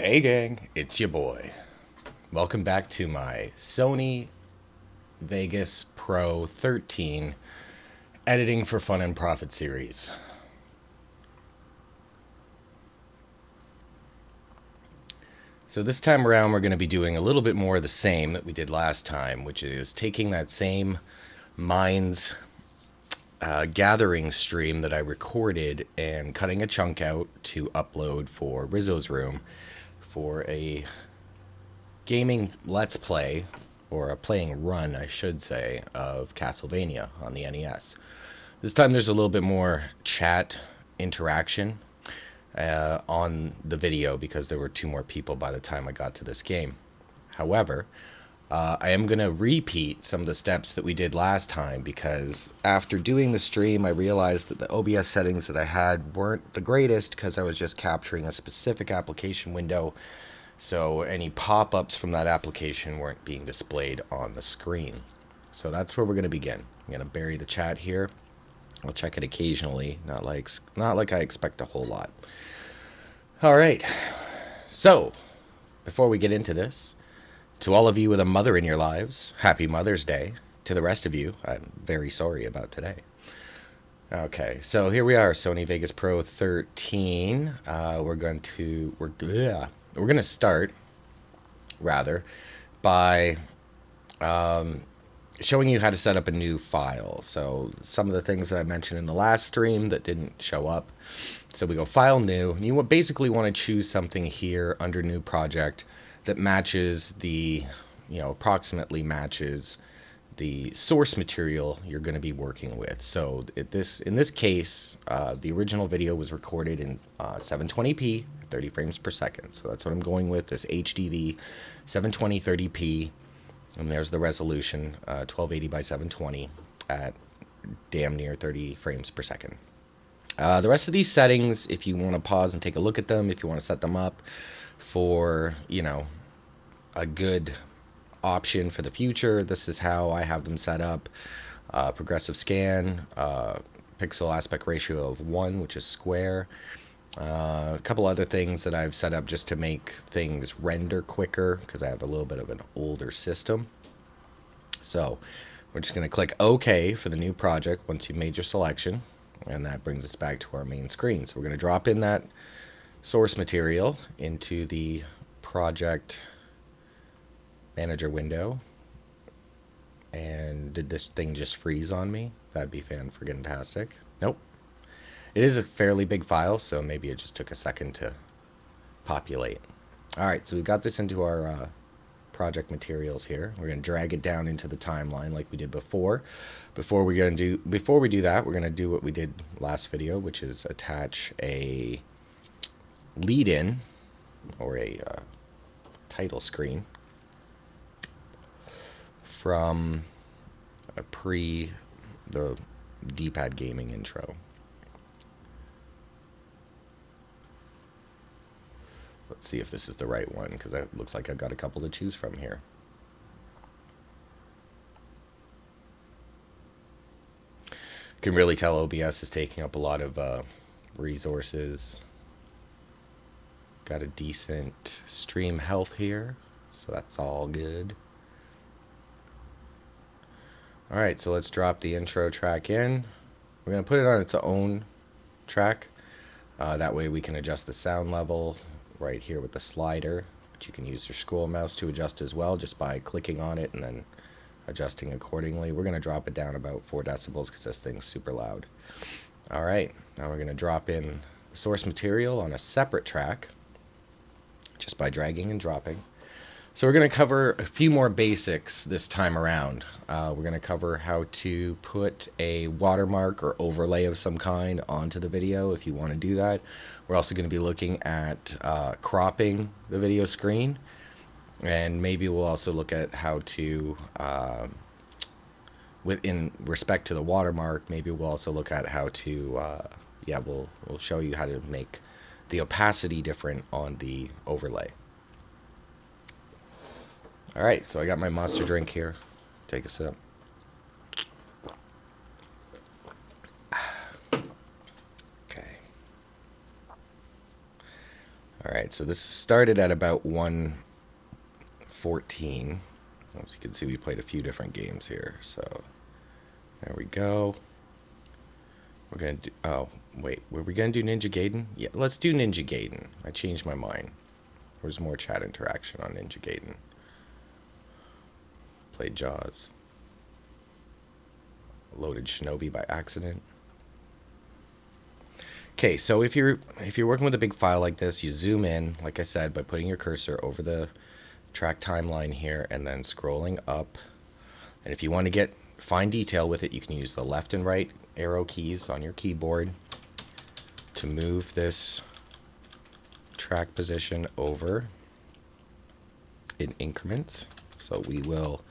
Hey gang, it's your boy. Welcome back to my Sony Vegas Pro 13 Editing for Fun and Profit series. So this time around we're going to be doing a little bit more of the same that we did last time, which is taking that same Minds gathering stream that I recorded and cutting a chunk out to upload for RiZzo's room for a gaming let's play, or a playing run I should say, of Castlevania on the NES. This time there's a little bit more chat interaction on the video because there were 2 more people by the time I got to this game. However, I am going to repeat some of the steps that we did last time because after doing the stream I realized that the OBS settings that I had weren't the greatest because I was just capturing a specific application window, so any pop-ups from that application weren't being displayed on the screen. So that's where we're going to begin. I'm going to bury the chat here. I'll check it occasionally, not like I expect a whole lot. All right, so before we get into this, to all of you with a mother in your lives, happy Mother's Day. To the rest of you, I'm very sorry about today. Okay, so here we are, Sony Vegas Pro 13. We're going to start rather by showing you how to set up a new file. So some of the things that I mentioned in the last stream that didn't show up. So we go File, New, and you basically want to choose something here under New Project that matches the, approximately matches the source material you're going to be working with. So in this case, the original video was recorded in 720p, 30 frames per second. So that's what I'm going with, this HDV 720 30p. And there's the resolution, 1280 by 720 at damn near 30 frames per second. The rest of these settings, if you want to pause and take a look at them, if you want to set them up for, a good option for the future, this is how I have them set up. Progressive scan, pixel aspect ratio of 1, which is square. A couple other things that I've set up just to make things render quicker because I have a little bit of an older system. So we're just going to click OK for the new project once you've made your selection, and that brings us back to our main screen. So we're going to drop in that source material into the project manager window. And did this thing just freeze on me? That'd be fan-friggin-tastic. Nope. It is a fairly big file, so maybe it just took a second to populate. All right, so we've got this into our project materials here. We're going to drag it down into the timeline like we did before. Before we do that, we're going to do what we did last video, which is attach a lead-in or a title screen from the D-pad gaming intro. Let's see if this is the right one, because it looks like I've got a couple to choose from here. You can really tell OBS is taking up a lot of resources. Got a decent stream health here, so that's all good. Alright, so let's drop the intro track in. We're going to put it on its own track. That way we can adjust the sound level right here with the slider, which you can use your scroll mouse to adjust as well just by clicking on it and then adjusting accordingly. We're going to drop it down about 4 decibels because this thing's super loud. Alright, now we're going to drop in the source material on a separate track just by dragging and dropping. So we're going to cover a few more basics this time around. We're going to cover how to put a watermark or overlay of some kind onto the video if you want to do that. We're also going to be looking at cropping the video screen, and maybe we'll also look at how to, in respect to the watermark, maybe we'll also look at how to, we'll show you how to make the opacity different on the overlay. Alright, so I got my monster drink here. Take a sip. Okay. All right, so this started at about 1:14. As you can see, we played a few different games here. So there we go. We're going to do... Oh, wait. Were we going to do Ninja Gaiden? Yeah, let's do Ninja Gaiden. I changed my mind. There's more chat interaction on Ninja Gaiden. Played Jaws. Loaded Shinobi by accident. Okay, so if you're working with a big file like this, you zoom in, like I said, by putting your cursor over the track timeline here and then scrolling up. And if you want to get fine detail with it, you can use the left and right arrow keys on your keyboard to move this track position over in increments. So we will,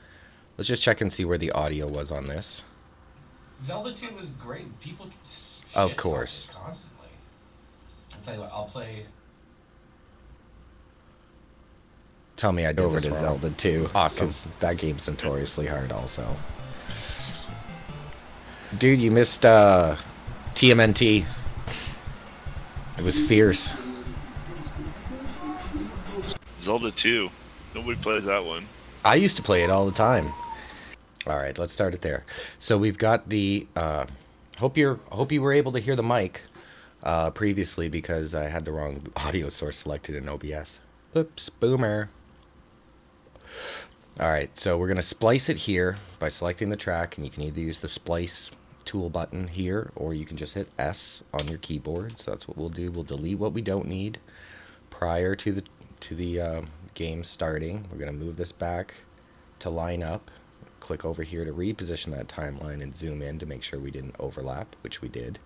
let's just check and see where the audio was on this. Zelda 2 was great. People of course constantly. I'll tell you what, I'll play. Tell me I did over this to wrong. Zelda 2. Awesome. Because that game's notoriously hard also. Dude, you missed TMNT. It was fierce. Zelda 2. Nobody plays that one. I used to play it all the time. All right, let's start it there. So we've got the... hope you were able to hear the mic previously because I had the wrong audio source selected in OBS. Oops, boomer. All right, so we're going to splice it here by selecting the track, and you can either use the splice tool button here, or you can just hit S on your keyboard. So that's what we'll do. We'll delete what we don't need prior to the game starting. We're going to move this back to line up. Click over here to reposition that timeline and zoom in to make sure we didn't overlap, which we did.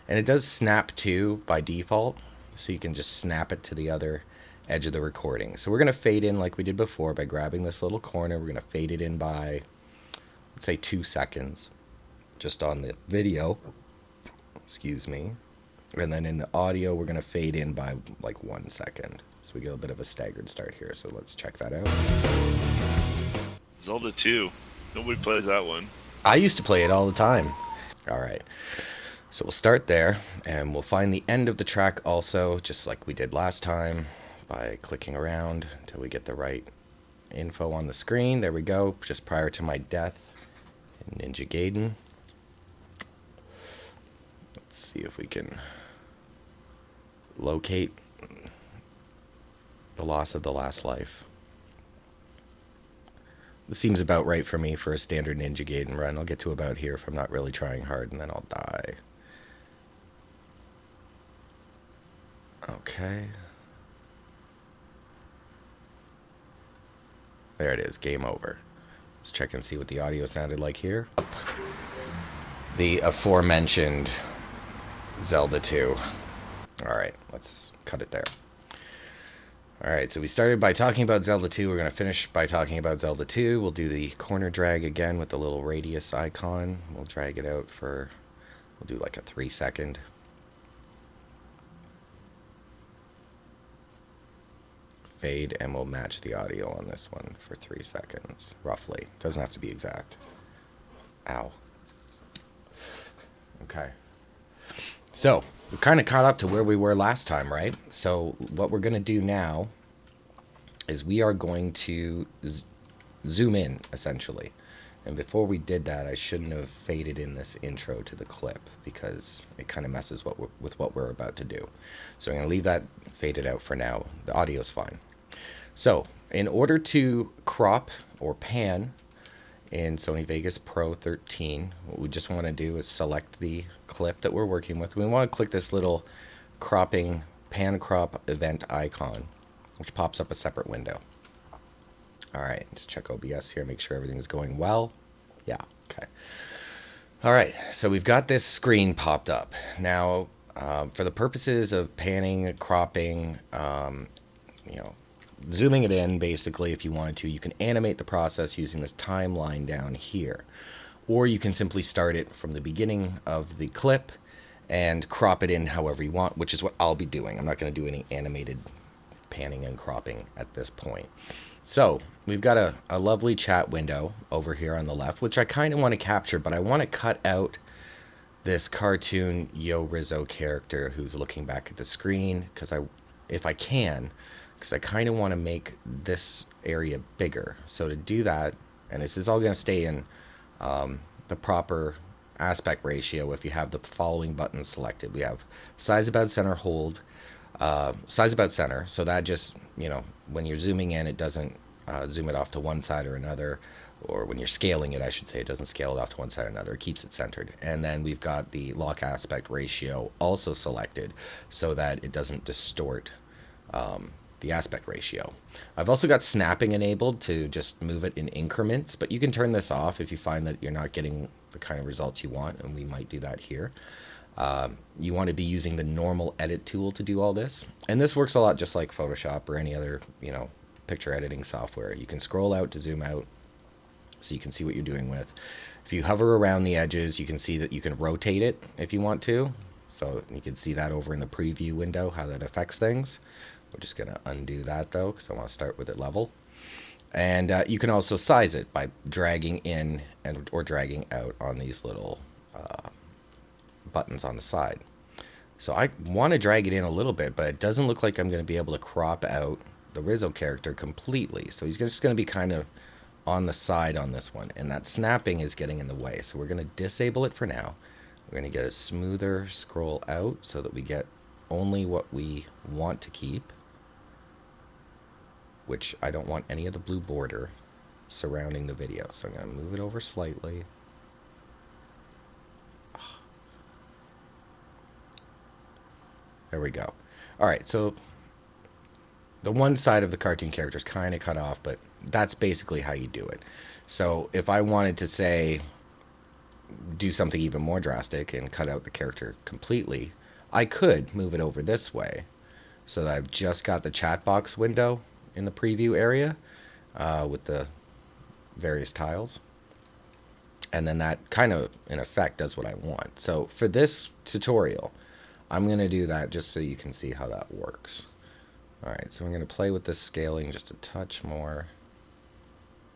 And it does snap to by default, so you can just snap it to the other edge of the recording. So we're going to fade in like we did before by grabbing this little corner. We're going to fade it in by, let's say, 2 seconds, just on the video. Excuse me. And then in the audio, we're going to fade in by like 1 second. So we get a bit of a staggered start here. So let's check that out. Zelda 2. Nobody plays that one. I used to play it all the time. All right. So we'll start there, and we'll find the end of the track also, just like we did last time, by clicking around until we get the right info on the screen. There we go, just prior to my death in Ninja Gaiden. Let's see if we can locate the loss of the last life. This seems about right for me for a standard Ninja Gaiden run. I'll get to about here if I'm not really trying hard, and then I'll die. Okay. There it is, game over. Let's check and see what the audio sounded like here. The aforementioned Zelda 2. Alright, let's cut it there. Alright, so we started by talking about Zelda 2. We're going to finish by talking about Zelda 2. We'll do the corner drag again with the little radius icon. We'll drag it out for, we'll do like a 3-second. Fade, and we'll match the audio on this one for 3 seconds, roughly. Doesn't have to be exact. Ow. Okay. So, we're kind of caught up to where we were last time, right? So, what we're going to do now is we are going to zoom in, essentially. And before we did that, I shouldn't have faded in this intro to the clip because it kind of messes with what we're about to do. So I'm going to leave that faded out for now. The audio's fine. So in order to crop or pan in Sony Vegas Pro 13, what we just want to do is select the clip that we're working with. We want to click this little cropping pan crop event icon, which pops up a separate window. All right, just check OBS here, make sure everything's going well. Yeah, okay. All right, so we've got this screen popped up. Now, for the purposes of panning, cropping, zooming it in, basically, if you wanted to, you can animate the process using this timeline down here. Or you can simply start it from the beginning of the clip and crop it in however you want, which is what I'll be doing. I'm not going to do any animated panning and cropping at this point. So we've got a lovely chat window over here on the left, which I kind of want to capture, but I want to cut out this cartoon RiZzO character who's looking back at the screen because I if I can, because I kind of want to make this area bigger. So to do that, and this is all going to stay in the proper aspect ratio if you have the following buttons selected. We have size about center, hold, size about center. So that just, when you're zooming in, it doesn't zoom it off to one side or another, or when you're scaling it, I should say, it doesn't scale it off to one side or another. It keeps it centered. And then we've got the lock aspect ratio also selected so that it doesn't distort the aspect ratio. I've also got snapping enabled to just move it in increments, but you can turn this off if you find that you're not getting the kind of results you want, and we might do that here. You want to be using the normal edit tool to do all this. And this works a lot just like Photoshop or any other, picture editing software. You can scroll out to zoom out so you can see what you're doing with. If you hover around the edges, you can see that you can rotate it if you want to. So you can see that over in the preview window, how that affects things. We're just going to undo that though, because I want to start with it level. And you can also size it by dragging in or dragging out on these little buttons on the side. So I want to drag it in a little bit, but it doesn't look like I'm going to be able to crop out the RiZzO character completely. So he's just going to be kind of on the side on this one, and that snapping is getting in the way. So we're going to disable it for now. We're going to get a smoother scroll out so that we get only what we want to keep, which I don't want any of the blue border surrounding the video. So I'm going to move it over slightly. There we go. All right, so the one side of the cartoon character is kind of cut off, but that's basically how you do it. So if I wanted to say, do something even more drastic and cut out the character completely, I could move it over this way so that I've just got the chat box window in the preview area with the various tiles. And then that kind of, in effect, does what I want. So for this tutorial, I'm going to do that just so you can see how that works. All right, so I'm going to play with this scaling just a touch more.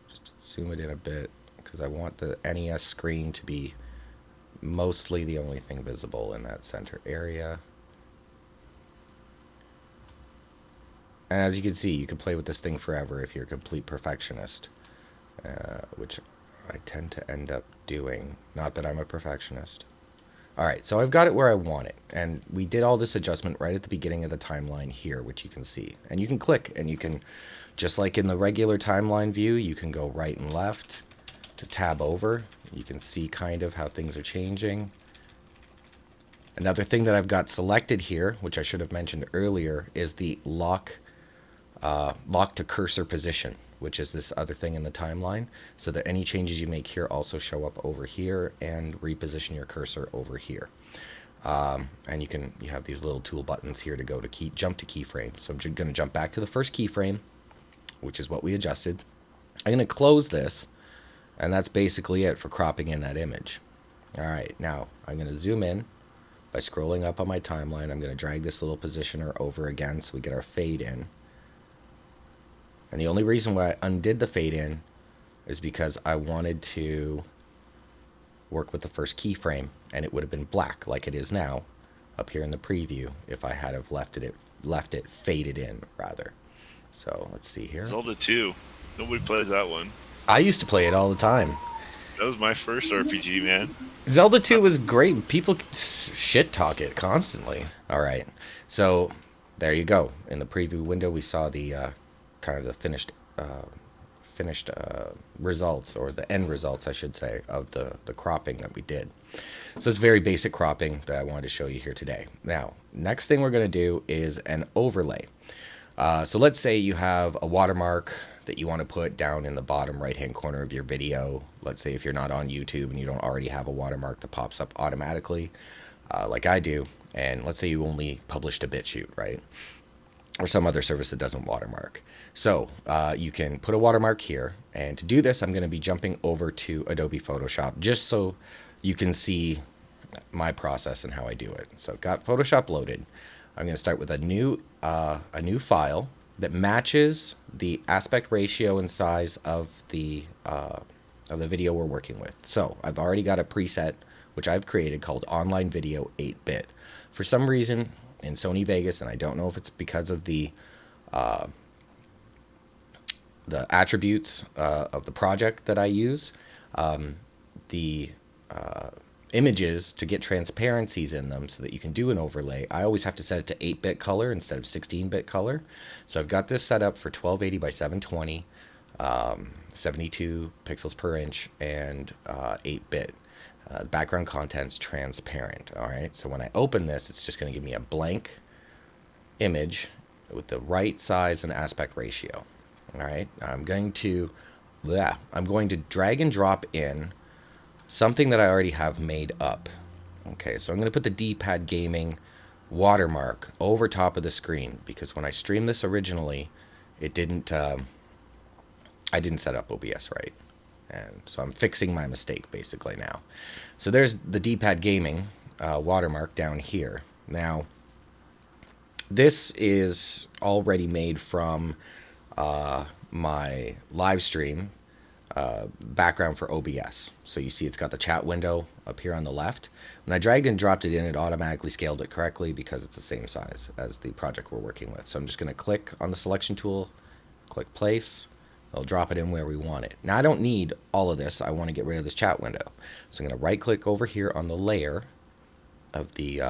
Just zoom it in a bit because I want the NES screen to be mostly the only thing visible in that center area. And as you can see, you can play with this thing forever if you're a complete perfectionist, which I tend to end up doing. Not that I'm a perfectionist. All right, so I've got it where I want it, and we did all this adjustment right at the beginning of the timeline here, which you can see. And you can click, and you can, just like in the regular timeline view, you can go right and left to tab over. You can see kind of how things are changing. Another thing that I've got selected here, which I should have mentioned earlier, is the lock to cursor position, which is this other thing in the timeline, so that any changes you make here also show up over here and reposition your cursor over here. And you have these little tool buttons here to go to jump to keyframe. So I'm going to jump back to the first keyframe, which is what we adjusted. I'm going to close this, and that's basically it for cropping in that image. All right, now I'm going to zoom in by scrolling up on my timeline. I'm going to drag this little positioner over again so we get our fade in. And the only reason why I undid the fade in is because I wanted to work with the first keyframe, and it would have been black like it is now up here in the preview if I had have left it faded in rather. So let's see here. Zelda 2. Nobody plays that one. I used to play it all the time. That was my first RPG, man. Zelda 2 was great. People shit talk it constantly. All right, so there you go. In the preview window, we saw the kind of the finished results, or the end results, I should say, of the cropping that we did. So it's very basic cropping that I wanted to show you here today. Now, next thing we're going to do is an overlay. So let's say you have a watermark that you want to put down in the bottom right-hand corner of your video. Let's say if you're not on YouTube and you don't already have a watermark that pops up automatically, like I do, and let's say you only published a BitChute, right? Or some other service that doesn't watermark. So you can put a watermark here, and to do this I'm going to be jumping over to Adobe Photoshop just so you can see my process and how I do it. So I've got Photoshop loaded. I'm going to start with a new file that matches the aspect ratio and size of the video we're working with. So I've already got a preset which I've created called Online Video 8-bit. For some reason, in Sony Vegas, and I don't know if it's because of the attributes of the project that I use. The images, to get transparencies in them so that you can do an overlay, I always have to set it to 8-bit color instead of 16-bit color. So I've got this set up for 1280 by 720, 72 pixels per inch, and 8-bit. Background content's transparent. All right, so when I open this, it's just going to give me a blank image with the right size and aspect ratio. All right, I'm going to drag and drop in something that I already have made up. Okay, so I'm going to put the D-pad gaming watermark over top of the screen, because when I streamed this originally, it didn't. I didn't set up OBS right, and so I'm fixing my mistake basically now. So there's the D-pad gaming watermark down here. Now, this is already made from my live stream background for OBS. So you see it's got the chat window up here on the left. When I dragged and dropped it in, it automatically scaled it correctly because it's the same size as the project we're working with. So I'm just going to click on the selection tool, click place. It'll drop it in where we want it. Now I don't need all of this. I want to get rid of this chat window. So I'm going to right click over here on the layer of the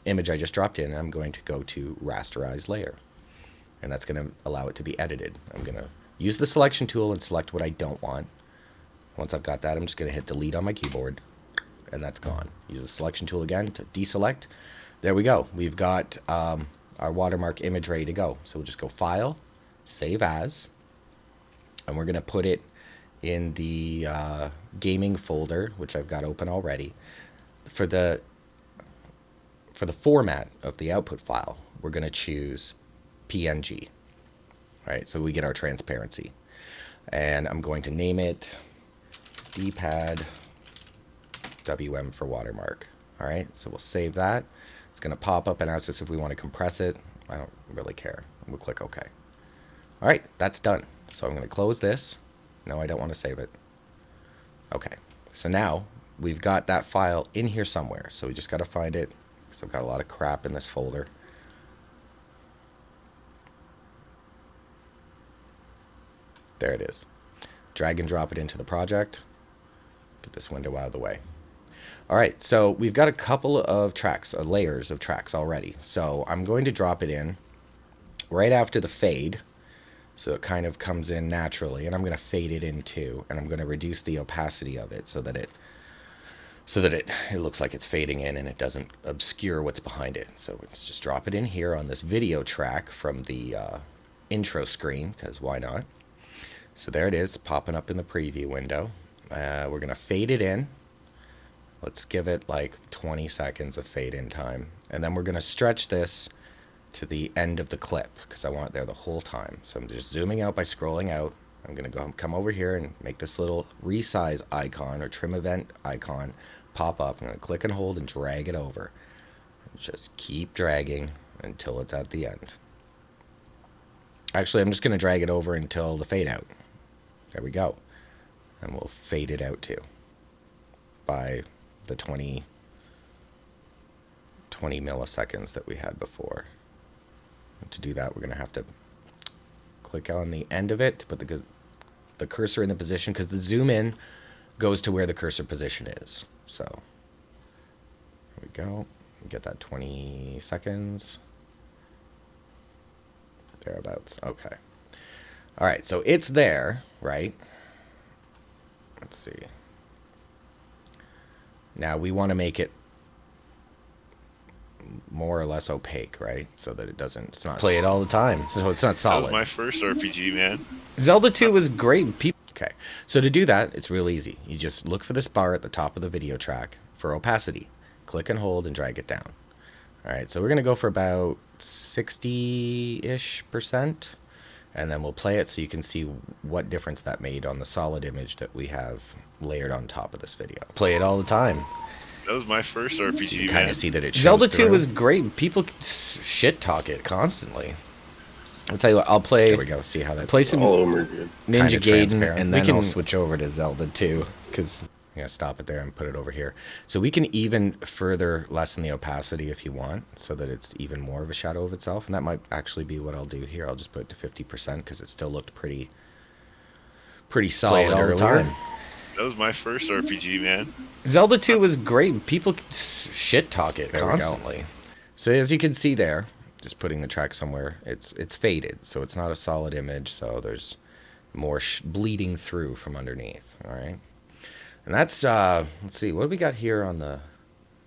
image I just dropped in, and I'm going to go to rasterize layer. And that's going to allow it to be edited. I'm going to use the selection tool and select what I don't want. Once I've got that, I'm just going to hit delete on my keyboard, and that's gone. Use the selection tool again to deselect. There we go. We've got our watermark image ready to go. So we'll just go File, Save As, and we're going to put it in the gaming folder, which I've got open already. For the format of the output file, we're going to choose PNG. All right, so we get our transparency. And I'm going to name it D-pad WM for watermark. All right, so we'll save that. It's going to pop up and ask us if we want to compress it. I don't really care. We'll click OK. All right, that's done. So I'm going to close this. No, I don't want to save it. Okay, so now we've got that file in here somewhere. So we just got to find it, because I've got a lot of crap in this folder. There it is. Drag and drop it into the project. Get this window out of the way. All right, so we've got a couple of tracks, or layers of tracks already. So I'm going to drop it in right after the fade, so it kind of comes in naturally, and I'm going to fade it in too, and I'm going to reduce the opacity of it so that it looks like it's fading in and it doesn't obscure what's behind it. So let's just drop it in here on this video track from the intro screen, because why not? So there it is, popping up in the preview window. We're going to fade it in. Let's give it like 20 seconds of fade in time. And then we're going to stretch this to the end of the clip, because I want it there the whole time. So I'm just zooming out by scrolling out. I'm going to come over here and make this little resize icon or trim event icon pop up. I'm going to click and hold and drag it over. And just keep dragging until it's at the end. Actually, I'm just going to drag it over until the fade out. There we go. And we'll fade it out too by the 20 milliseconds that we had before. And to do that, we're going to have to click on the end of it to put the cursor in the position, because the zoom in goes to where the cursor position is. So here we go. Get that 20 seconds. Thereabouts. Okay. All right, so it's there, right? Let's see. Now we want to make it more or less opaque, right? So that it's not play it all the time. So it's not solid. That was my first RPG, man. Zelda 2 was great. Okay, so to do that, it's real easy. You just look for this bar at the top of the video track for opacity. Click and hold and drag it down. All right, so we're going to go for about 60-ish%, and then we'll play it so you can see what difference that made on the solid image that we have layered on top of this video. Play it all the time. That was my first RPG, So you man. kind of see that it shows Zelda 2 through. was great. People shit talk it constantly. I'll tell you what, I'll play. There we go. See how that Play some All of them are good. Ninja kinda Gaiden, transparent. and Then we I'll can switch over to Zelda 2, because I'm going to stop it there and put it over here. So we can even further lessen the opacity if you want, so that it's even more of a shadow of itself. And that might actually be what I'll do here. I'll just put it to 50% because it still looked pretty solid earlier. That was my first RPG, man. Zelda 2 was great. People shit talk it constantly. So as you can see there, just putting the track somewhere, it's faded, so it's not a solid image, so there's more bleeding through from underneath. All right. And that's, let's see, what do we got here on the,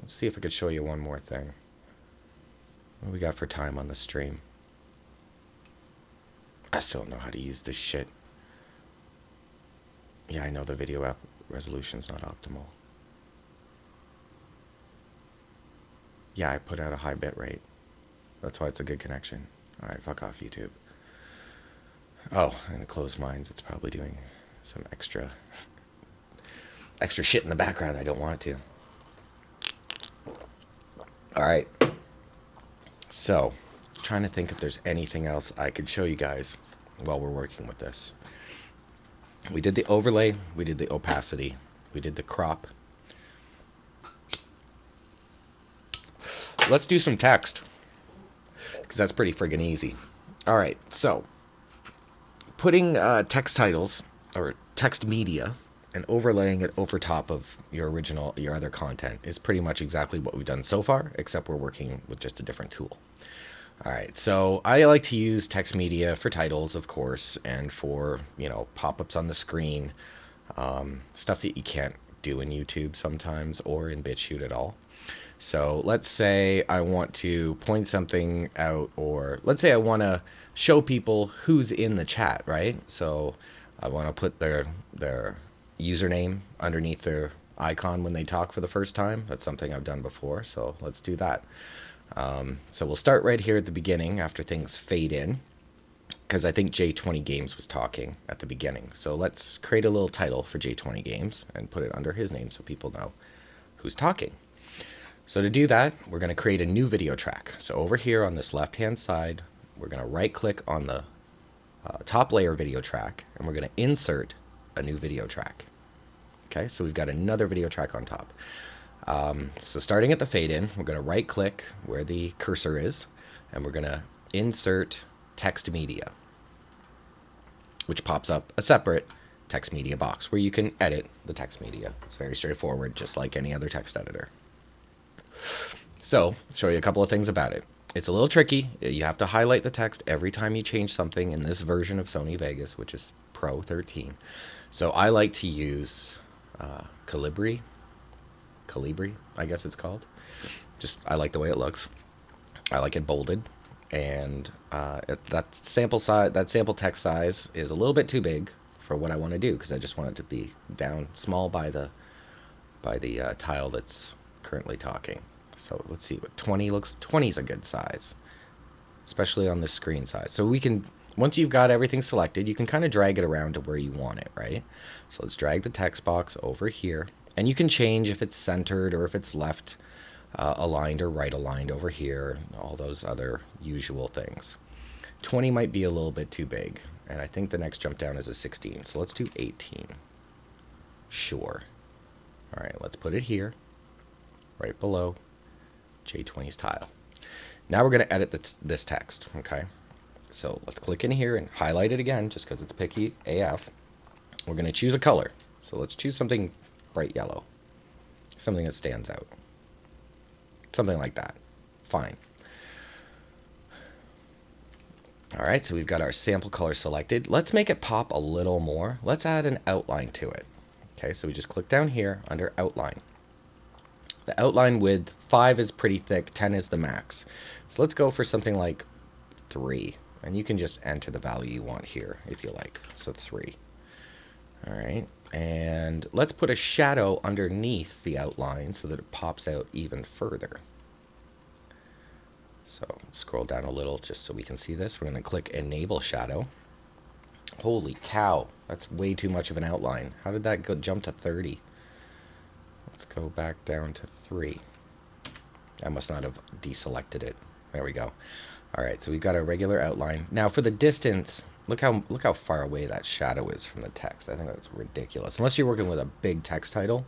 let's see if I could show you one more thing. What do we got for time on the stream? I still don't know how to use this shit. Yeah, I know the video app resolution's not optimal. Yeah, I put out a high bit rate. That's why it's a good connection. Alright, fuck off, YouTube. Oh, and the closed minds, it's probably doing some extra shit in the background I don't want it to. Alright. So, trying to think if there's anything else I could show you guys while we're working with this. We did the overlay, we did the opacity, we did the crop. Let's do some text, because that's pretty friggin' easy. Alright, so, putting text titles, or text media, and overlaying it over top of your other content is pretty much exactly what we've done so far, except we're working with just a different tool. Alright, so I like to use text media for titles, of course, and for, pop-ups on the screen, stuff that you can't do in YouTube sometimes, or in BitChute at all. So let's say I want to point something out, or let's say I want to show people who's in the chat, right? So I want to put their username underneath their icon when they talk for the first time. That's something I've done before, so let's do that. So we'll start right here at the beginning after things fade in, because I think J20 Games was talking at the beginning. So let's create a little title for J20 Games and put it under his name so people know who's talking. So to do that, we're going to create a new video track. So over here on this left-hand side, we're going to right-click on the top layer video track, and we're going to insert a new video track. Okay, so we've got another video track on top. So starting at the fade-in, we're going to right-click where the cursor is, and we're going to insert text media, which pops up a separate text media box where you can edit the text media. It's very straightforward, just like any other text editor. So, show you a couple of things about it. It's a little tricky. You have to highlight the text every time you change something in this version of Sony Vegas, which is Pro 13. So I like to use Calibri, I guess it's called. I like the way it looks. I like it bolded, and that sample text size is a little bit too big for what I want to do, because I just want it to be down small by the tile that's currently talking. So let's see what 20 looks. 20 is a good size, especially on the screen size. So we can, once you've got everything selected, you can kind of drag it around to where you want it, right? So let's drag the text box over here, and you can change if it's centered or if it's left aligned or right aligned over here, all those other usual things. 20 might be a little bit too big, and I think the next jump down is a 16. So let's do 18. Sure. All right, let's put it here, right below J20's tile. Now we're going to edit this text, okay? So let's click in here and highlight it again, just because it's picky AF. We're going to choose a color. So let's choose something bright yellow, something that stands out, something like that. Fine. All right, so we've got our sample color selected. Let's make it pop a little more. Let's add an outline to it. Okay, so we just click down here under outline. The outline width 5 is pretty thick, 10 is the max. So let's go for something like 3, and you can just enter the value you want here if you like. So 3. All right, and let's put a shadow underneath the outline so that it pops out even further. So scroll down a little just so we can see this. We're going to click enable shadow. Holy cow, that's way too much of an outline. How did that jump to 30? Let's go back down to 3. I must not have deselected it. There we go. All right, so we've got a regular outline. Now for the distance, look how far away that shadow is from the text. I think that's ridiculous. Unless you're working with a big text title,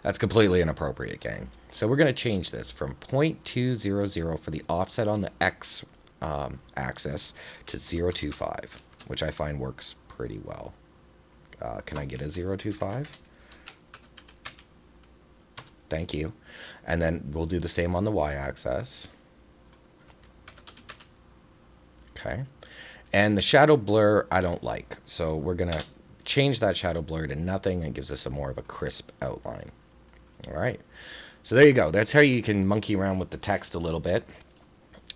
That's completely inappropriate, gang. So we're going to change this from 0.200 for the offset on the X axis to 0.25, which I find works pretty well. Can I get a 0.25? Thank you. And then we'll do the same on the y-axis. Okay. And the shadow blur I don't like. So we're going to change that shadow blur to nothing and gives us a more of a crisp outline. All right. So there you go. That's how you can monkey around with the text a little bit.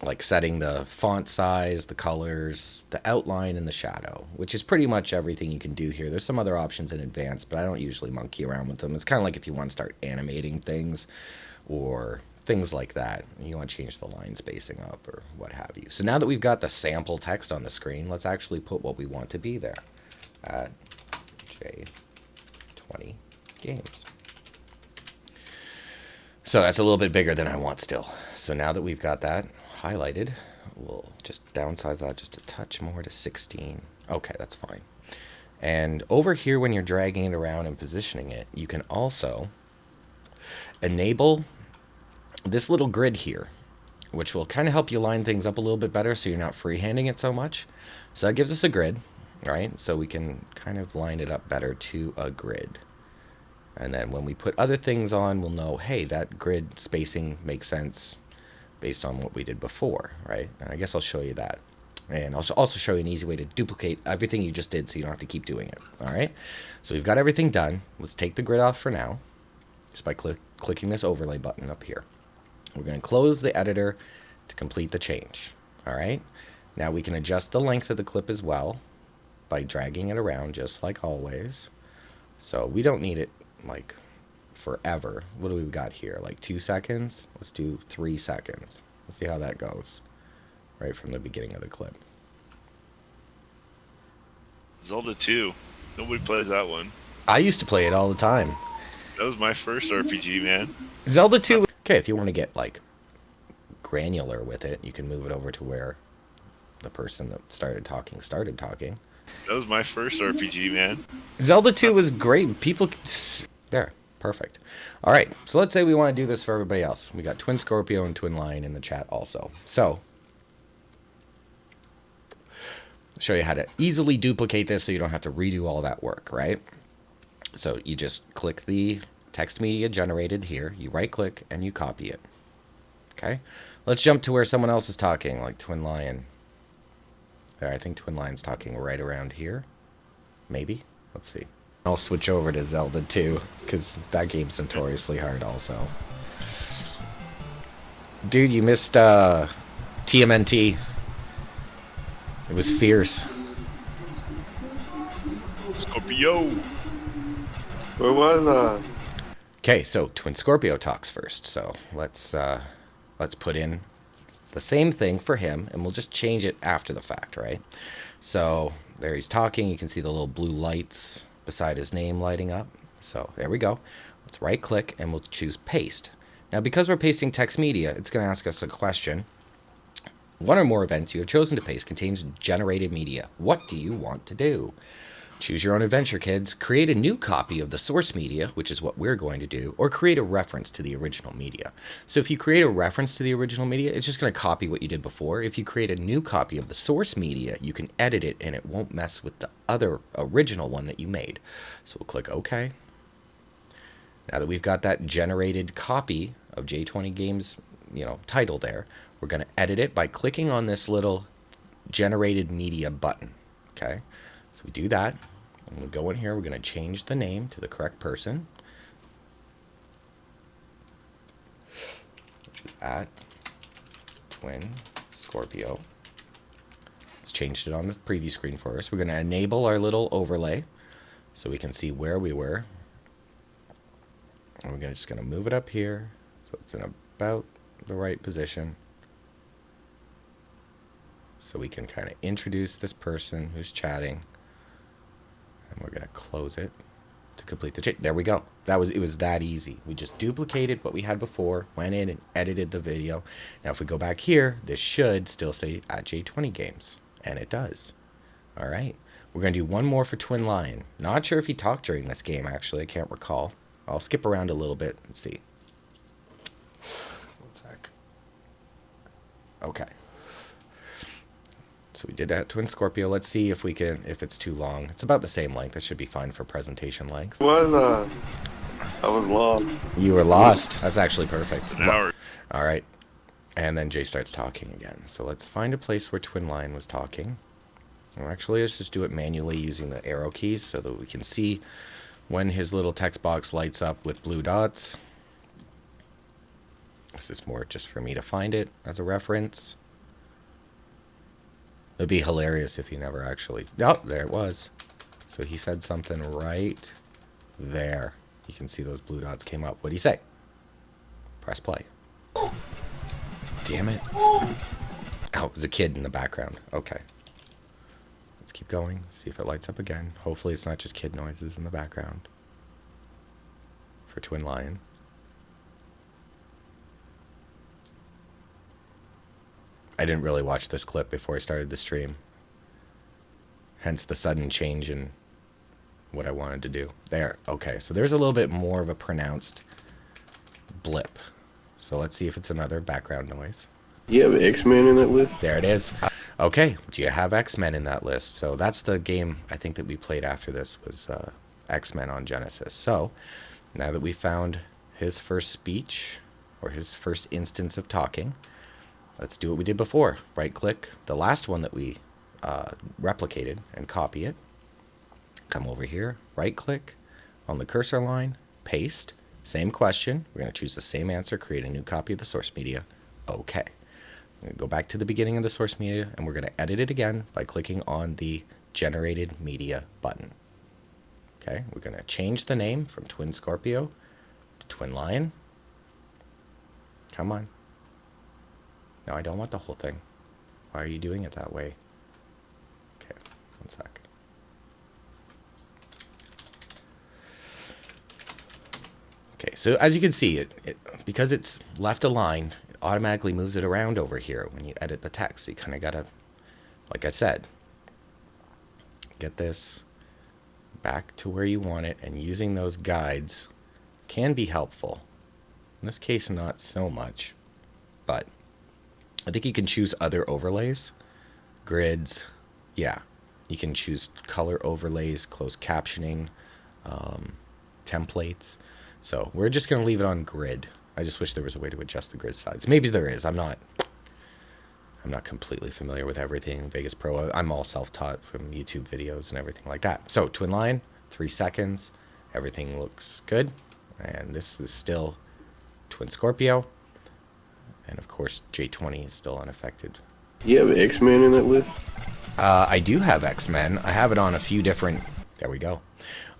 Like setting the font size, the colors, the outline, and the shadow, which is pretty much everything you can do here. There's some other options in advance, but I don't usually monkey around with them. It's kind of like if you want to start animating things or things like that. You want to change the line spacing up or what have you. So now that we've got the sample text on the screen, let's actually put what we want to be there at J20 Games. So that's a little bit bigger than I want still. So now that we've got that highlighted, we'll just downsize that just a touch more to 16. Okay, that's fine. And over here, when you're dragging it around and positioning it, you can also enable this little grid here, which will kind of help you line things up a little bit better so you're not freehanding it so much. So that gives us a grid, right? So we can kind of line it up better to a grid. And then when we put other things on, we'll know, hey, that grid spacing makes sense based on what we did before, right? And I guess I'll show you that. And I'll also show you an easy way to duplicate everything you just did so you don't have to keep doing it, all right? So we've got everything done. Let's take the grid off for now, just by clicking this overlay button up here. We're going to close the editor to complete the change, all right? Now we can adjust the length of the clip as well by dragging it around just like always. So we don't need it like forever. What do we got here? Like 2 seconds? Let's do 3 seconds. Let's see how that goes right from the beginning of the clip. Zelda 2. Nobody plays that one. I used to play it all the time. That was my first RPG, man. Zelda 2. Okay, if you want to get like granular with it, you can move it over to where the person that started talking. That was my first RPG, man. Zelda 2 was great. People... There. Perfect. All right, so let's say we want to do this for everybody else. We got Twin Scorpio and Twin Lion in the chat also. So, I'll show you how to easily duplicate this so you don't have to redo all that work, right? So you just click the text media generated here, you right click, and you copy it. Okay? Let's jump to where someone else is talking, like Twin Lion. There, I think Twin Lion's talking right around here. Maybe? Let's see. I'll switch over to Zelda 2, because that game's notoriously hard also. Dude, you missed TMNT. It was fierce. Scorpio! Where was Okay, so Twin Scorpio talks first, so let's put in the same thing for him, and we'll just change it after the fact, right? So there he's talking, you can see the little blue lights beside his name lighting up. So there we go. Let's right click and we'll choose paste. Now because we're pasting text media, it's going to ask us a question. One or more events you have chosen to paste contains generated media. What do you want to do? Choose your own adventure, kids. Create a new copy of the source media, which is what we're going to do, or create a reference to the original media. So if you create a reference to the original media, it's just going to copy what you did before. If you create a new copy of the source media, you can edit it and it won't mess with the other original one that you made. So we'll click OK. Now that we've got that generated copy of J20 Games, title there, we're going to edit it by clicking on this little generated media button. Okay, so we do that. And we go in here, we're going to change the name to the correct person, which is at Twin Scorpio. Let's change it on the preview screen for us. We're going to enable our little overlay so we can see where we were. And we're just going to move it up here so it's in about the right position. So we can kind of introduce this person who's chatting. And we're going to close it to complete the change. There we go. It was that easy. We just duplicated what we had before, went in and edited the video. Now if we go back here, this should still say at J20 Games. And it does. All right. We're going to do one more for Twin Lion. Not sure if he talked during this game, actually. I can't recall. I'll skip around a little bit and see. One sec. Okay. So we did that Twin Scorpio. Let's see if we can, if it's too long. It's about the same length. That should be fine for presentation length. I was lost. You were lost. That's actually perfect. An hour. All right. And then Jay starts talking again. So let's find a place where Twin Lion was talking. Or actually, let's just do it manually using the arrow keys so that we can see when his little text box lights up with blue dots. This is more just for me to find it as a reference. It'd be hilarious if he never actually... Oh, there it was. So he said something right there. You can see those blue dots came up. What'd he say? Press play. Damn it. Oh, it was a kid in the background. Okay. Let's keep going. See if it lights up again. Hopefully it's not just kid noises in the background. For Twin Lion. I didn't really watch this clip before I started the stream. Hence the sudden change in what I wanted to do. There. Okay, so there's a little bit more of a pronounced blip. So let's see if it's another background noise. Do you have X-Men in that list? There it is. Okay, do you have X-Men in that list? So that's the game I think that we played after this was X-Men on Genesis. So now that we found his first speech or his first instance of talking, let's do what we did before. Right click the last one that we replicated and copy it. Come over here, right click on the cursor line, paste, same question. We're going to choose the same answer, create a new copy of the source media. Okay. I'm going to go back to the beginning of the source media, and we're going to edit it again by clicking on the generated media button. Okay, we're going to change the name from Twin Scorpio to Twin Lion. Come on. No, I don't want the whole thing. Why are you doing it that way? Okay, one sec. Okay, so as you can see, because it's left aligned, it automatically moves it around over here when you edit the text. So you kind of got to, like I said, get this back to where you want it, and using those guides can be helpful. In this case, not so much, but I think you can choose other overlays, grids, yeah. You can choose color overlays, closed captioning, templates. So we're just going to leave it on grid. I just wish there was a way to adjust the grid size. Maybe there is. I'm not completely familiar with everything Vegas Pro. I'm all self-taught from YouTube videos and everything like that. So Twin Lion, 3 seconds. Everything looks good. And this is still Twin Scorpio. And of course, J20 is still unaffected. Do you have X-Men in that list? I do have X-Men. I have it on a few different... There we go.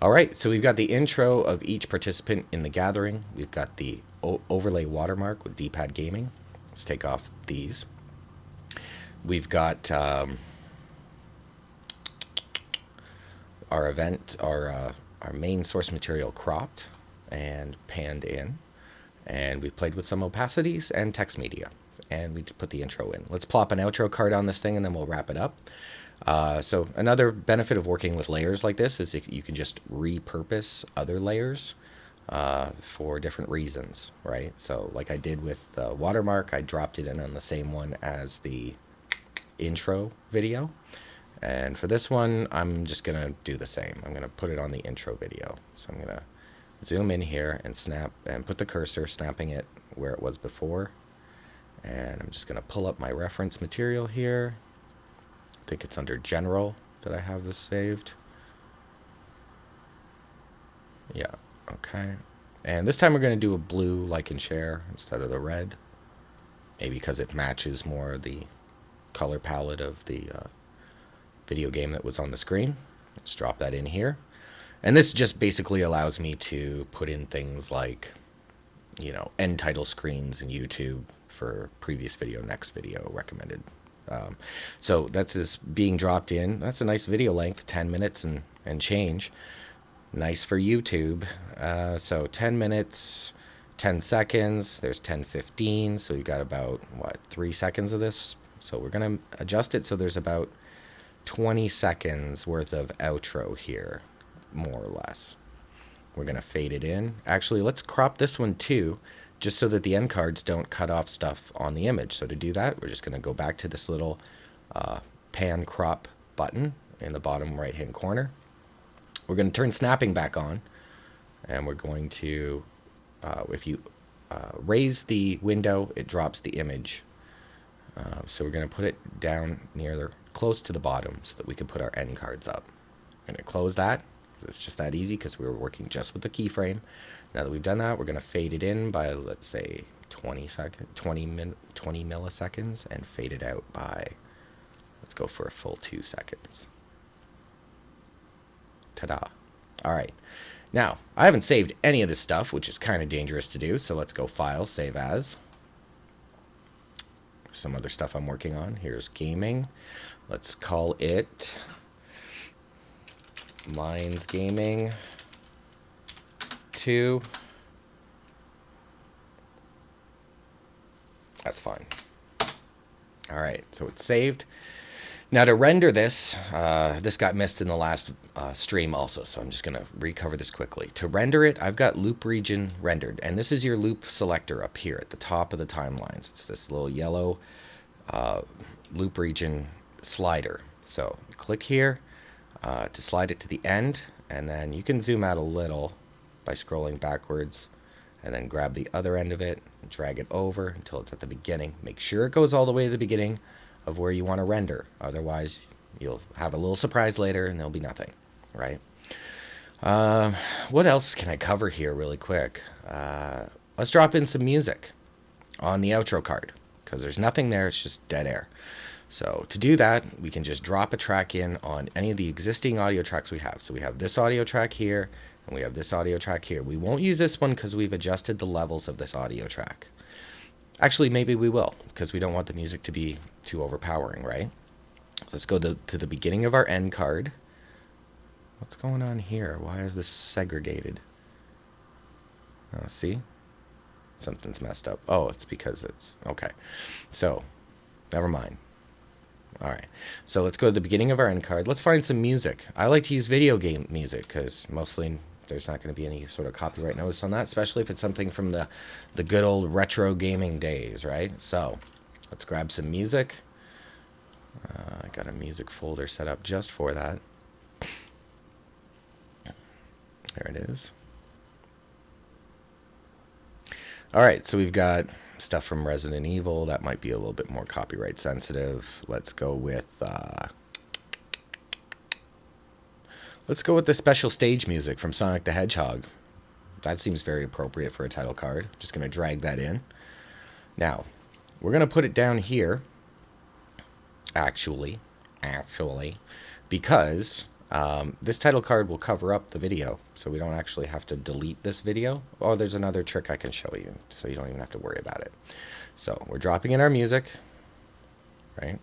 All right, so we've got the intro of each participant in the gathering. We've got the overlay watermark with D-pad gaming. Let's take off these. We've got our event, our main source material cropped and panned in. And we've played with some opacities and text media. And we just put the intro in. Let's plop an outro card on this thing and then we'll wrap it up. So another benefit of working with layers like this is you can just repurpose other layers for different reasons, right? So like I did with the watermark, I dropped it in on the same one as the intro video. And for this one, I'm just going to do the same. I'm going to put it on the intro video. So I'm going to zoom in here and snap and put the cursor, snapping it where it was before. And I'm just going to pull up my reference material here. I think it's under general that I have this saved. Yeah, okay. And this time we're going to do a blue like and share instead of the red. Maybe because it matches more the color palette of the video game that was on the screen. Let's drop that in here. And this just basically allows me to put in things like, you know, end title screens in YouTube for previous video, next video, recommended. So that's just being dropped in. That's a nice video length, 10 minutes and change. Nice for YouTube. So 10 minutes, 10 seconds. There's 10:15. So you got about, 3 seconds of this. So we're going to adjust it so there's about 20 seconds worth of outro here, more or less. We're going to fade it in. Actually, let's crop this one too, just so that the end cards don't cut off stuff on the image. So to do that, we're just going to go back to this little pan crop button in the bottom right hand corner. We're going to turn snapping back on, and we're going to, if you raise the window, it drops the image. So we're going to put it down close to the bottom so that we can put our end cards up. I'm going to close that. It's just that easy because we were working just with the keyframe. Now that we've done that, we're going to fade it in by, let's say, 20 milliseconds, and fade it out by, let's go for a full 2 seconds. Ta-da. All right. Now, I haven't saved any of this stuff, which is kind of dangerous to do, so let's go File, Save As. Some other stuff I'm working on. Here's gaming. Let's call it Minds Gaming 2. That's fine. All right, so it's saved. Now to render this, this got missed in the last stream also, so I'm just going to recover this quickly. To render it, I've got loop region rendered, and this is your loop selector up here at the top of the timelines. It's this little yellow loop region slider. So click here to slide it to the end, and then you can zoom out a little by scrolling backwards, and then grab the other end of it and drag it over until it's at the beginning. Make sure it goes all the way to the beginning of where you want to render. Otherwise, you'll have a little surprise later and there'll be nothing, right? What else can I cover here really quick? Let's drop in some music on the outro card, because there's nothing there. It's just dead air. So to do that, we can just drop a track in on any of the existing audio tracks we have. So we have this audio track here, and we have this audio track here. We won't use this one because we've adjusted the levels of this audio track. Actually, maybe we will, because we don't want the music to be too overpowering, right? So let's go to the beginning of our end card. What's going on here? Why is this segregated? Oh, see? Something's messed up. Oh, it's because it's... Okay. So, never mind. All right. So let's go to the beginning of our end card. Let's find some music. I like to use video game music because mostly there's not going to be any sort of copyright notice on that, especially if it's something from the good old retro gaming days, right? So let's grab some music. I got a music folder set up just for that. There it is. All right, so we've got stuff from Resident Evil. That might be a little bit more copyright sensitive. Let's go with the special stage music from Sonic the Hedgehog. That seems very appropriate for a title card. Just going to drag that in. Now, we're going to put it down here, actually, because this title card will cover up the video, so we don't actually have to delete this video. Oh, there's another trick I can show you, so you don't even have to worry about it. So we're dropping in our music, right?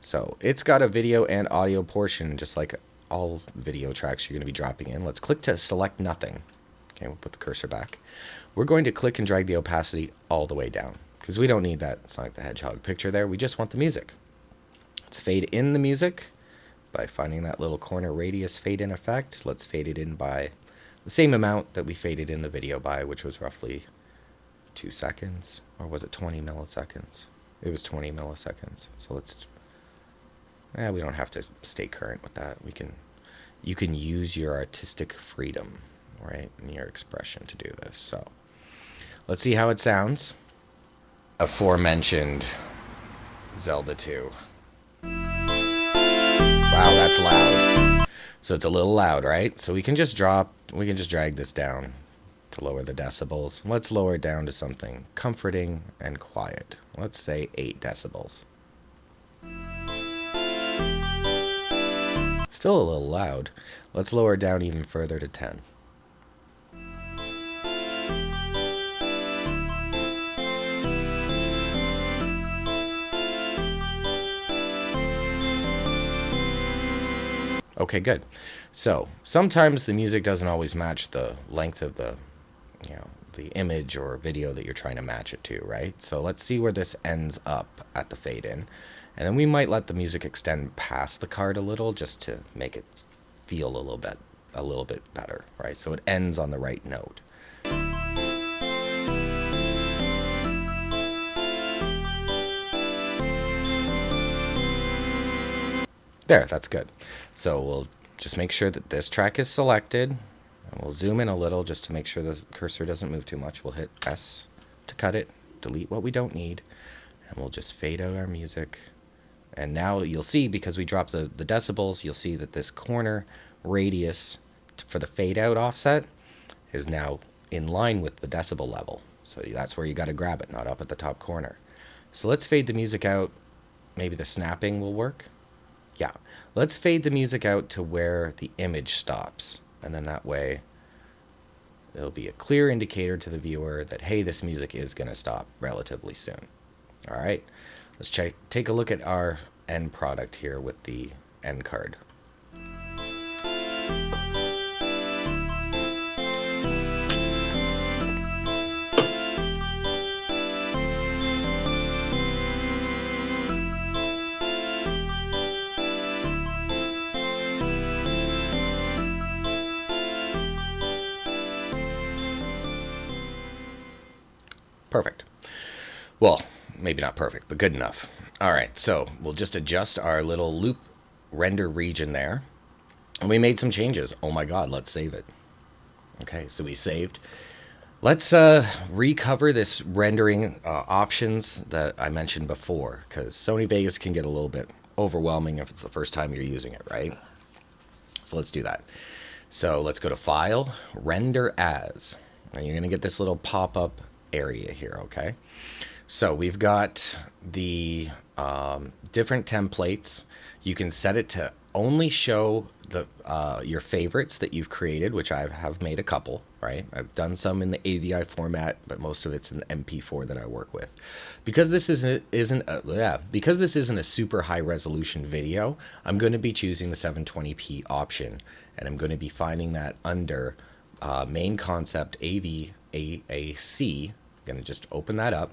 So it's got a video and audio portion, just like all video tracks you're going to be dropping in. Let's click to select nothing. Okay, we'll put the cursor back. We're going to click and drag the opacity all the way down, because we don't need that Sonic the Hedgehog picture there. We just want the music. Let's fade in the music by finding that little corner radius fade in effect. Let's fade it in by the same amount that we faded in the video by, which was roughly 2 seconds. Or was it 20 milliseconds? It was 20 milliseconds. So let's... we don't have to stay current with that. You can use your artistic freedom, right, in your expression to do this. So let's see how it sounds. Aforementioned Zelda 2. Wow, that's loud. So it's a little loud, right? So we can just drag this down to lower the decibels. Let's lower it down to something comforting and quiet. Let's say 8 decibels. Still a little loud. Let's lower it down even further to 10. Okay, good. So sometimes the music doesn't always match the length of the image or video that you're trying to match it to, right? So let's see where this ends up at the fade in. And then we might let the music extend past the card a little just to make it feel a little bit a little bit better, right? So it ends on the right note. There, that's good. So we'll just make sure that this track is selected. And we'll zoom in a little just to make sure the cursor doesn't move too much. We'll hit S to cut it, delete what we don't need, and we'll just fade out our music. And now you'll see, because we dropped the decibels, you'll see that this corner radius for the fade out offset is now in line with the decibel level. So that's where you got to grab it, not up at the top corner. So let's fade the music out. Maybe the snapping will work. Yeah, let's fade the music out to where the image stops. And then that way, it'll be a clear indicator to the viewer that, hey, this music is going to stop relatively soon. All right, let's take a look at our end product here with the end card. Perfect. Well, maybe not perfect, but good enough. All right, so we'll just adjust our little loop render region there. And we made some changes. Oh my God, let's save it. Okay, so we saved. Let's recover this rendering options that I mentioned before, because Sony Vegas can get a little bit overwhelming if it's the first time you're using it, right? So let's do that. So let's go to File, Render As. And you're going to get this little pop-up area here, okay? So we've got the different templates. You can set it to only show the your favorites that you've created, which I have made a couple, right? I've done some in the AVI format, but most of it's in the MP4 that I work with. Because this isn't a super high resolution video, I'm going to be choosing the 720p option, and I'm going to be finding that under main concept AVAC. I'm going to just open that up.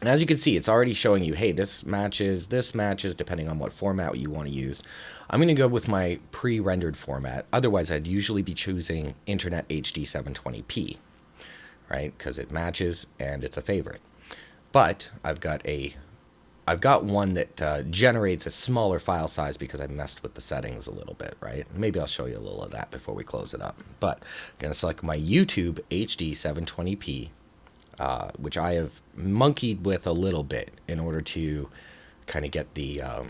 And as you can see, it's already showing you, hey, this matches, depending on what format you want to use. I'm going to go with my pre-rendered format. Otherwise, I'd usually be choosing Internet HD 720p, right? Because it matches and it's a favorite. But I've got one that generates a smaller file size because I messed with the settings a little bit, right? Maybe I'll show you a little of that before we close it up. But I'm going to select my YouTube HD 720p. Which I have monkeyed with a little bit in order to kind of get the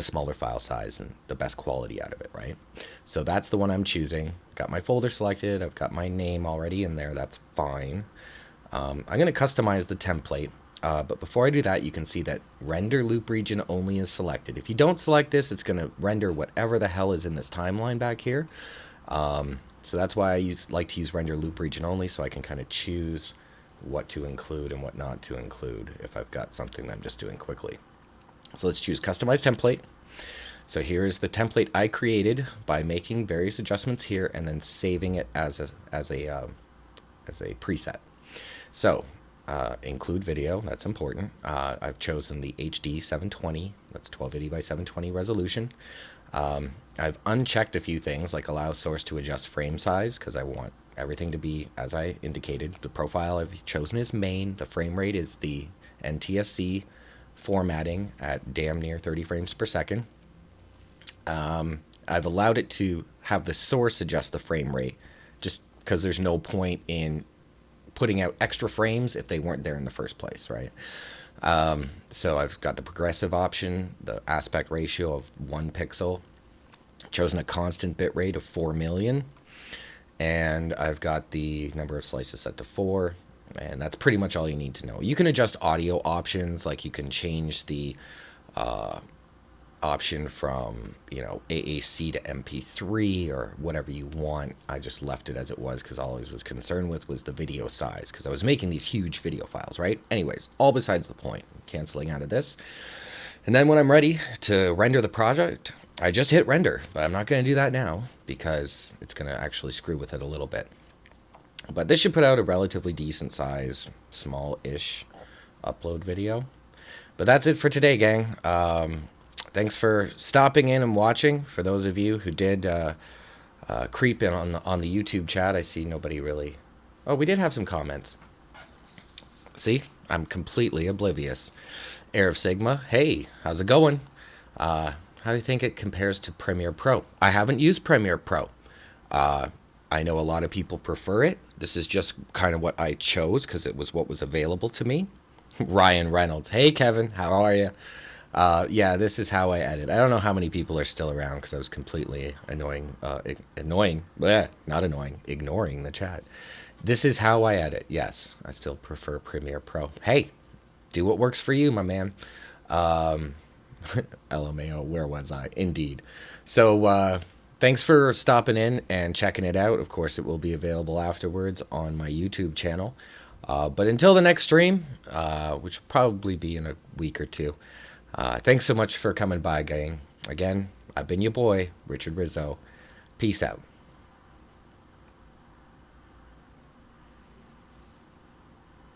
smaller file size and the best quality out of it, right? So that's the one I'm choosing. Got my folder selected. I've got my name already in there. That's fine. I'm going to customize the template. But before I do that, you can see that render loop region only is selected. If you don't select this, it's going to render whatever the hell is in this timeline back here. So that's why I like to use render loop region only, so I can kind of choose what to include and what not to include if I've got something that I'm just doing quickly. So let's choose customize template. So here's the template I created by making various adjustments here and then saving it as a preset. So include video, that's important. I've chosen the HD 720, that's 1280 by 720 resolution. I've unchecked a few things like allow source to adjust frame size because I want everything to be as I indicated. The profile I've chosen is main. The frame rate is the NTSC formatting at damn near 30 frames per second. I've allowed it to have the source adjust the frame rate just because there's no point in putting out extra frames if they weren't there in the first place, right? So I've got the progressive option, the aspect ratio of 1 pixel, chosen a constant bit rate of 4 million, and I've got the number of slices set to 4, and that's pretty much all you need to know. You can adjust audio options, like you can change the option from, AAC to MP3 or whatever you want. I just left it as it was because all I was concerned with was the video size because I was making these huge video files, right? Anyways, all besides the point. Canceling out of this. And then when I'm ready to render the project, I just hit render, but I'm not going to do that now because it's going to actually screw with it a little bit. But this should put out a relatively decent size, small-ish upload video. But that's it for today, gang. Thanks for stopping in and watching. For those of you who did creep in on the YouTube chat. I see nobody really. Oh, we did have some comments. See, I'm completely oblivious. Air of Sigma, hey, how's it going? How do you think it compares to Premiere Pro? I haven't used Premiere Pro. I know a lot of people prefer it. This is just kind of what I chose because it was what was available to me. Ryan Reynolds, hey Kevin, how are you? Yeah, this is how I edit. I don't know how many people are still around because I was completely ignoring the chat. This is how I edit. Yes, I still prefer Premiere Pro. Hey, do what works for you, my man. LMAO, where was I? Indeed. So, thanks for stopping in and checking it out. Of course, it will be available afterwards on my YouTube channel. But until the next stream, which will probably be in a week or two, thanks so much for coming by, gang. Again, I've been your boy, Richard RiZzO. Peace out.